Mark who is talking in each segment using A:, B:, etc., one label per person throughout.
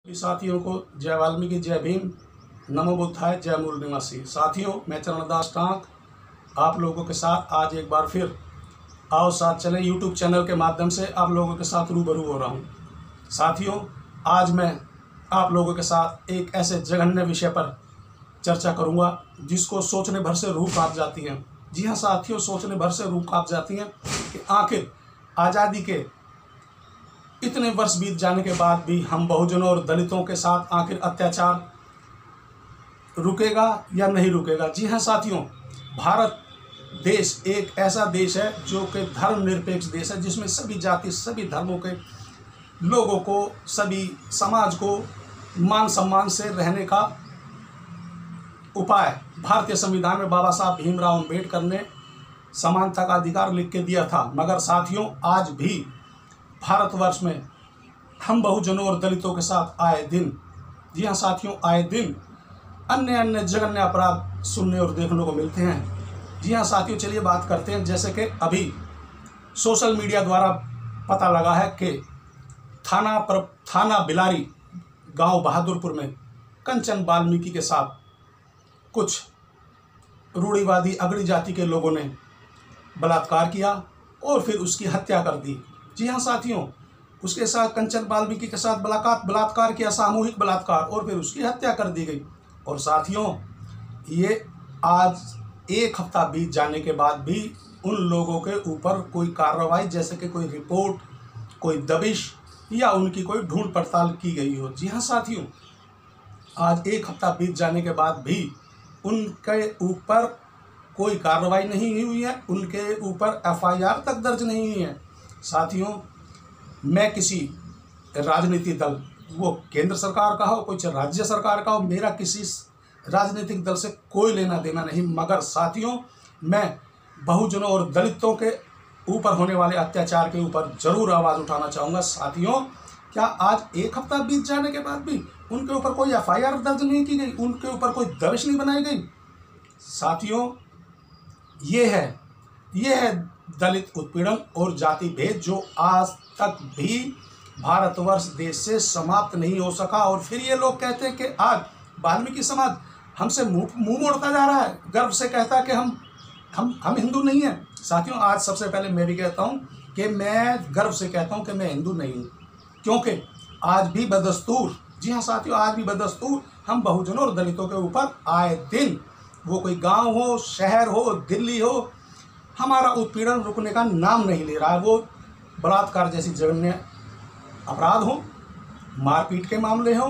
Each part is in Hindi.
A: साथियों को जय वाल्मीकि, जय भीम, नमो बुद्धाय, जय मूल निवासी। साथियों, मैं चरणदास टांक आप लोगों के साथ आज एक बार फिर आओ साथ चलें यूट्यूब चैनल के माध्यम से आप लोगों के साथ रूबरू हो रहा हूं। साथियों, आज मैं आप लोगों के साथ एक ऐसे जघन्य विषय पर चर्चा करूंगा जिसको सोचने भर से रूह कांप जाती है। जी हाँ साथियों, सोचने भर से रूह कांप जाती हैं कि आखिर आज़ादी के इतने वर्ष बीत जाने के बाद भी हम बहुजनों और दलितों के साथ आखिर अत्याचार रुकेगा या नहीं रुकेगा। जी हाँ साथियों, भारत देश एक ऐसा देश है जो कि धर्मनिरपेक्ष देश है, जिसमें सभी जाति सभी धर्मों के लोगों को, सभी समाज को मान सम्मान से रहने का उपाय भारतीय संविधान में बाबा साहब भीमराव अम्बेडकर ने समानता का अधिकार लिख के दिया था। मगर साथियों, आज भी भारतवर्ष में हम बहुजनों और दलितों के साथ आए दिन, जी हाँ साथियों, आए दिन अन्य जघन्य अपराध सुनने और देखने को मिलते हैं। जी हाँ साथियों, चलिए बात करते हैं। जैसे कि अभी सोशल मीडिया द्वारा पता लगा है कि थाना बिलारी गांव बहादुरपुर में कंचन वाल्मीकि के साथ कुछ रूढ़िवादी अगड़ी जाति के लोगों ने बलात्कार किया और फिर उसकी हत्या कर दी। जी हाँ साथियों, उसके साथ कंचन वाल्मीकि के साथ बलात्कार किया, सामूहिक बलात्कार, और फिर उसकी हत्या कर दी गई। और साथियों, ये आज एक हफ्ता बीत जाने के बाद भी उन लोगों के ऊपर कोई कार्रवाई, जैसे कि कोई रिपोर्ट, कोई दबिश या उनकी कोई ढूंढ पड़ताल की गई हो। जी हाँ साथियों, आज एक हफ्ता बीत जाने के बाद भी उनके ऊपर कोई कार्रवाई नहीं हुई है, उनके ऊपर FIR तक दर्ज नहीं हुई है। साथियों, मैं किसी राजनीतिक दल, वो केंद्र सरकार का हो, कोई राज्य सरकार का हो, मेरा किसी राजनीतिक दल से कोई लेना देना नहीं। मगर साथियों, मैं बहुजनों और दलितों के ऊपर होने वाले अत्याचार के ऊपर जरूर आवाज़ उठाना चाहूँगा। साथियों, क्या आज एक हफ्ता बीत जाने के बाद भी उनके ऊपर कोई FIR दर्ज नहीं की गई, उनके ऊपर कोई दबिश नहीं बनाई गई? साथियों, ये है दलित उत्पीड़न और जाति भेद जो आज तक भी भारतवर्ष देश से समाप्त नहीं हो सका। और फिर ये लोग कहते हैं कि आज वाल्मीकि समाज हमसे मुंह मोड़ता जा रहा है, गर्व से कहता है कि हम हिंदू नहीं हैं। साथियों, आज सबसे पहले मैं भी कहता हूं कि मैं गर्व से कहता हूं कि मैं हिंदू नहीं हूं, क्योंकि आज भी बदस्तूर, जी हाँ साथियों, आज भी बदस्तूर हम बहुजनों और दलितों के ऊपर आए दिन, वो कोई गांव हो, शहर हो, दिल्ली हो, हमारा उत्पीड़न रुकने का नाम नहीं ले रहा है। वो बलात्कार जैसी जघन्य अपराध हो, मारपीट के मामले हो,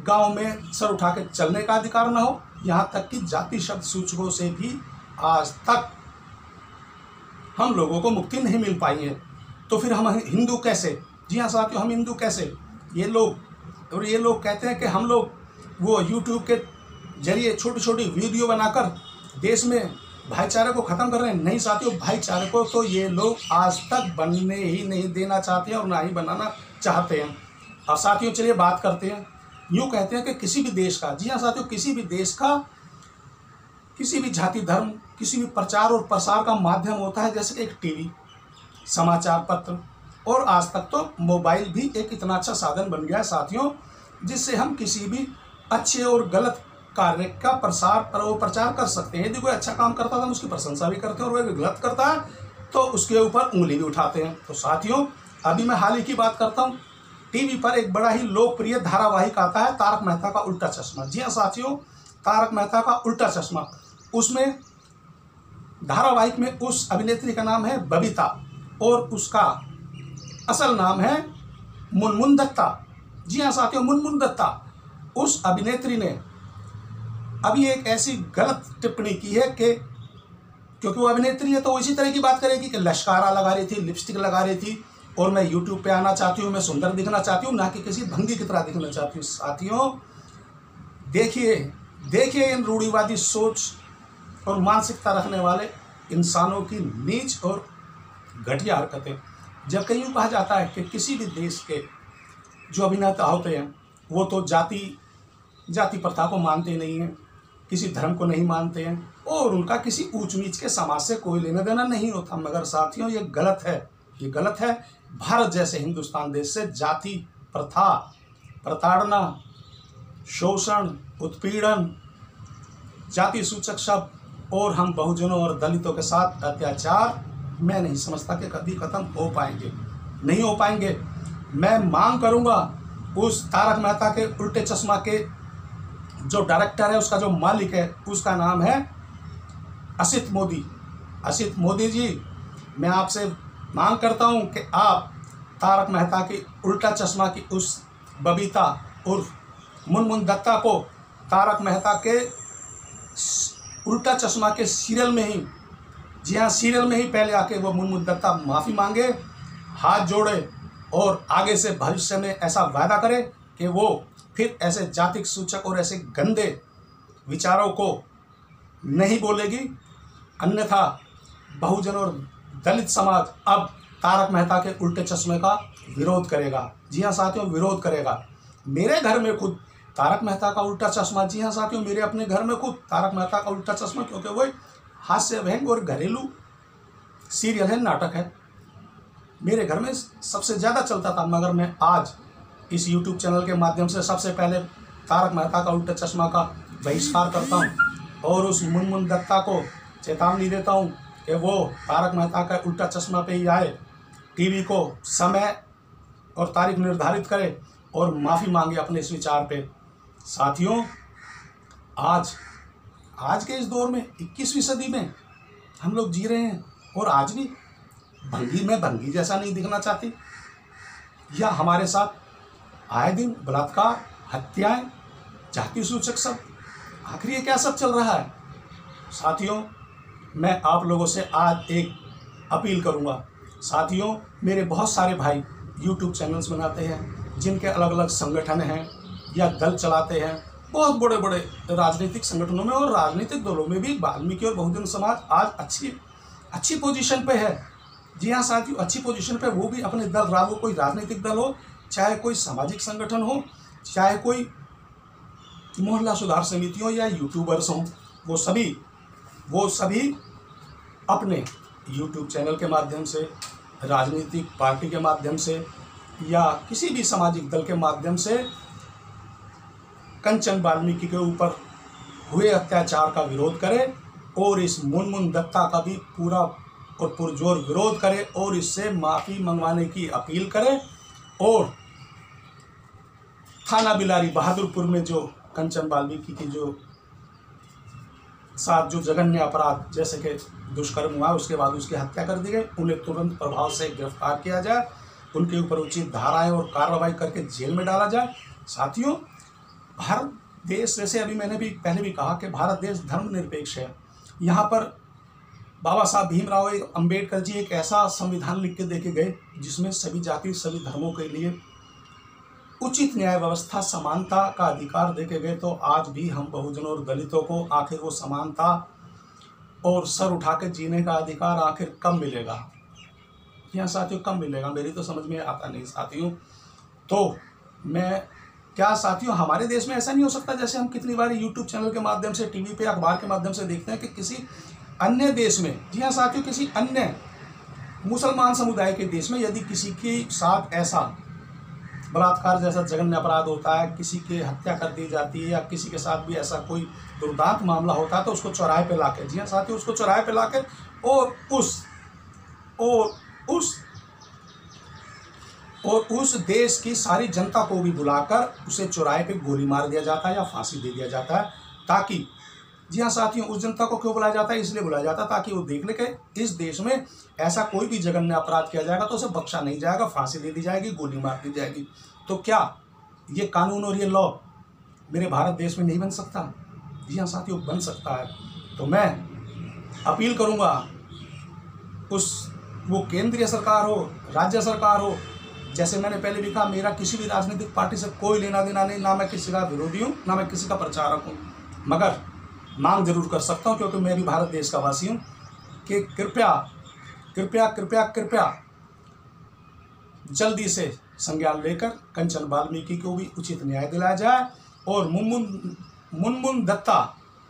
A: गांव में सर उठा के चलने का अधिकार न हो, यहाँ तक कि जाति शब्द सूचकों से भी आज तक हम लोगों को मुक्ति नहीं मिल पाई है। तो फिर हम हिंदू कैसे? जी हाँ साथियों, हम हिंदू कैसे? ये लोग कहते हैं कि हम लोग वो यूट्यूब के जरिए छोटी छोटी वीडियो बनाकर देश में भाईचारे को ख़त्म कर रहे हैं। नहीं साथियों, भाईचारे को तो ये लोग आज तक बनने ही नहीं देना चाहते हैं और ना ही बनाना चाहते हैं। अब साथियों, चलिए बात करते हैं। यूँ कहते हैं कि किसी भी देश का, जी हाँ साथियों, किसी भी देश का किसी भी जाति धर्म, किसी भी प्रचार और प्रसार का माध्यम होता है, जैसे कि एक टीवी, समाचार पत्र, और आज तक तो मोबाइल भी एक इतना अच्छा साधन बन गया है साथियों, जिससे हम किसी भी अच्छे और गलत कार्य का प्रचार कर सकते हैं। यदि कोई अच्छा काम करता है तो हम उसकी प्रशंसा भी करते हैं, और वह गलत करता है तो उसके ऊपर उंगली भी उठाते हैं। तो साथियों, अभी मैं हाल ही की बात करता हूँ, टीवी पर एक बड़ा ही लोकप्रिय धारावाहिक आता है, तारक मेहता का उल्टा चश्मा। जी हाँ साथियों, तारक मेहता का उल्टा चश्मा। उसमें धारावाहिक में उस अभिनेत्री का नाम है बबीता और उसका असल नाम है मुनमुन दत्ता। जी हाँ साथियों, मुनमुन दत्ता। उस अभिनेत्री ने अभी एक ऐसी गलत टिप्पणी की है कि क्योंकि वो अभिनेत्री है तो वो इसी तरह की बात करेगी कि लश्कारा लगा रही थी, लिपस्टिक लगा रही थी, और मैं यूट्यूब पे आना चाहती हूँ, मैं सुंदर दिखना चाहती हूँ, ना कि किसी भंगी की तरह दिखना चाहती हूँ। साथियों, देखिए इन रूढ़िवादी सोच और मानसिकता रखने वाले इंसानों की नीच और घटिया हरकतें। जब कहीं कहा जाता है कि किसी भी देश के जो अभिनेता होते हैं वो तो जाति प्रथा को मानते नहीं हैं, किसी धर्म को नहीं मानते हैं, और उनका किसी ऊंच नीच के समाज से कोई लेना देना नहीं होता। मगर साथियों, ये गलत है। भारत जैसे हिंदुस्तान देश से जाति प्रथा प्रताड़ना, शोषण, उत्पीड़न, जाति सूचक शब्द और हम बहुजनों और दलितों के साथ अत्याचार मैं नहीं समझता कि कभी खत्म हो पाएंगे, नहीं हो पाएंगे। मैं मांग करूंगा उस तारक मेहता के उल्टे चश्मा के जो डायरेक्टर है, उसका जो मालिक है, उसका नाम है असित मोदी। असित मोदी जी, मैं आपसे मांग करता हूं कि आप तारक मेहता की उल्टा चश्मा की उस बबीता उर्फ मुनमुन दत्ता को तारक मेहता के उल्टा चश्मा के सीरियल में ही, जी हाँ, सीरियल में ही पहले आके वो मुनमुन दत्ता माफ़ी मांगे, हाथ जोड़े और आगे से भविष्य में ऐसा वादा करे कि वो फिर ऐसे जातिक सूचक और ऐसे गंदे विचारों को नहीं बोलेगी। अन्यथा बहुजन और दलित समाज अब तारक मेहता के उल्टे चश्मे का विरोध करेगा। जी हाँ साथियों, विरोध करेगा। मेरे घर में खुद तारक मेहता का उल्टा चश्मा, जी हाँ साथियों, मेरे अपने घर में खुद तारक मेहता का उल्टा चश्मा, क्योंकि वो हास्य व्यंग और घरेलू सीरियल है, नाटक है, मेरे घर में सबसे ज़्यादा चलता था। मगर मैं आज इस YouTube चैनल के माध्यम से सबसे पहले तारक मेहता का उल्टा चश्मा का बहिष्कार करता हूं और उस मुनमुन दत्ता को चेतावनी देता हूं कि वो तारक मेहता का उल्टा चश्मा पे ही आए, टीवी को समय और तारीख निर्धारित करे और माफ़ी मांगे अपने इस विचार पे। साथियों, आज के इस दौर में 21वीं सदी में हम लोग जी रहे हैं और आज भी भंगी जैसा नहीं दिखना चाहती, या हमारे साथ आए दिन बलात्कार, हत्याएं, जाति सूचक सब, आखिर ये क्या सब चल रहा है। साथियों, मैं आप लोगों से आज एक अपील करूंगा। साथियों, मेरे बहुत सारे भाई YouTube चैनल्स बनाते हैं, जिनके अलग अलग संगठन हैं या दल चलाते हैं, बहुत बड़े बड़े राजनीतिक संगठनों में और राजनीतिक दलों में भी वाल्मीकि और बहुजन समाज आज अच्छी पोजीशन पे है। जी हाँ साथियों, अच्छी पोजीशन पे, वो भी अपने दल रागो, कोई राजनीतिक दल हो, चाहे कोई सामाजिक संगठन हो, चाहे कोई मोहल्ला सुधार समिति हो या यूट्यूबर्स हों, वो सभी अपने यूट्यूब चैनल के माध्यम से, राजनीतिक पार्टी के माध्यम से या किसी भी सामाजिक दल के माध्यम से कंचन वाल्मीकि के ऊपर हुए अत्याचार का विरोध करे और इस मुनमुन दत्ता का भी पूरा और पुरजोर विरोध करे और इससे माफ़ी मंगवाने की अपील करे। और थाना बिलारी बहादुरपुर में जो कंचन वाल्मीकि की जो साथ जो जघन्य अपराध जैसे कि दुष्कर्म हुआ, उसके बाद उसकी हत्या कर दी गई, उन्हें तुरंत प्रभाव से गिरफ्तार किया जाए, उनके ऊपर उचित धाराएं और कार्रवाई करके जेल में डाला जाए। साथियों, भारत देश, जैसे अभी मैंने भी पहले भी कहा कि भारत देश धर्मनिरपेक्ष है। यहाँ पर बाबा साहब भीमराव अंबेडकर जी एक ऐसा संविधान लिख के देके गए जिसमें सभी जाति, सभी धर्मों के लिए उचित न्याय व्यवस्था, समानता का अधिकार देके गए। तो आज भी हम बहुजनों और दलितों को आखिर वो समानता और सर उठा के जीने का अधिकार आखिर कब मिलेगा? यहाँ साथियों कब मिलेगा? मेरी तो समझ में आता नहीं साथियों। तो मैं क्या साथियों, हमारे देश में ऐसा नहीं हो सकता जैसे हम कितनी बार यूट्यूब चैनल के माध्यम से, टीवी पे, अखबार के माध्यम से देखते हैं कि किसी अन्य देश में, जी हाँ साथियों, किसी अन्य मुसलमान समुदाय के देश में यदि किसी के साथ ऐसा बलात्कार जैसा जघन्य अपराध होता है, किसी की हत्या कर दी जाती है या किसी के साथ भी ऐसा कोई दुर्दांत मामला होता है, तो उसको चौराहे पे लाके, जी हाँ साथियों, उसको चौराहे पे लाके और उस देश की सारी जनता को भी बुलाकर उसे चौराहे पे गोली मार दिया जाता है या फांसी दे दिया जाता है, ताकि, जी हाँ साथियों, उस जनता को क्यों बुलाया जाता है? इसलिए बुलाया जाता है ताकि वो देख ले कि इस देश में ऐसा कोई भी जघन्य अपराध किया जाएगा तो उसे बख्शा नहीं जाएगा, फांसी दे दी जाएगी, गोली मार दी जाएगी। तो क्या ये कानून और ये लॉ मेरे भारत देश में नहीं बन सकता? जी हाँ साथियों, बन सकता है। तो मैं अपील करूँगा वो केंद्रीय सरकार हो, राज्य सरकार हो, जैसे मैंने पहले भी कहा, मेरा किसी भी राजनीतिक पार्टी से कोई लेना देना नहीं, ना मैं किसी का विरोधी हूँ, ना मैं किसी का प्रचारक हूँ, मगर मांग जरूर कर सकता हूँ क्योंकि मैं भी भारत देश का वासी हूँ कि कृपया कृपया कृपया कृपया जल्दी से संज्ञान लेकर कंचन वाल्मीकि को भी उचित न्याय दिलाया जाए और मुनमुन दत्ता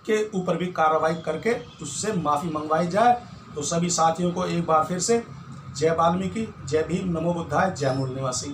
A: के ऊपर भी कार्रवाई करके उससे माफ़ी मंगवाई जाए। तो सभी साथियों को एक बार फिर से जय वाल्मीकि, जय भीम, नमो बुद्धाय, जय मूल निवासी।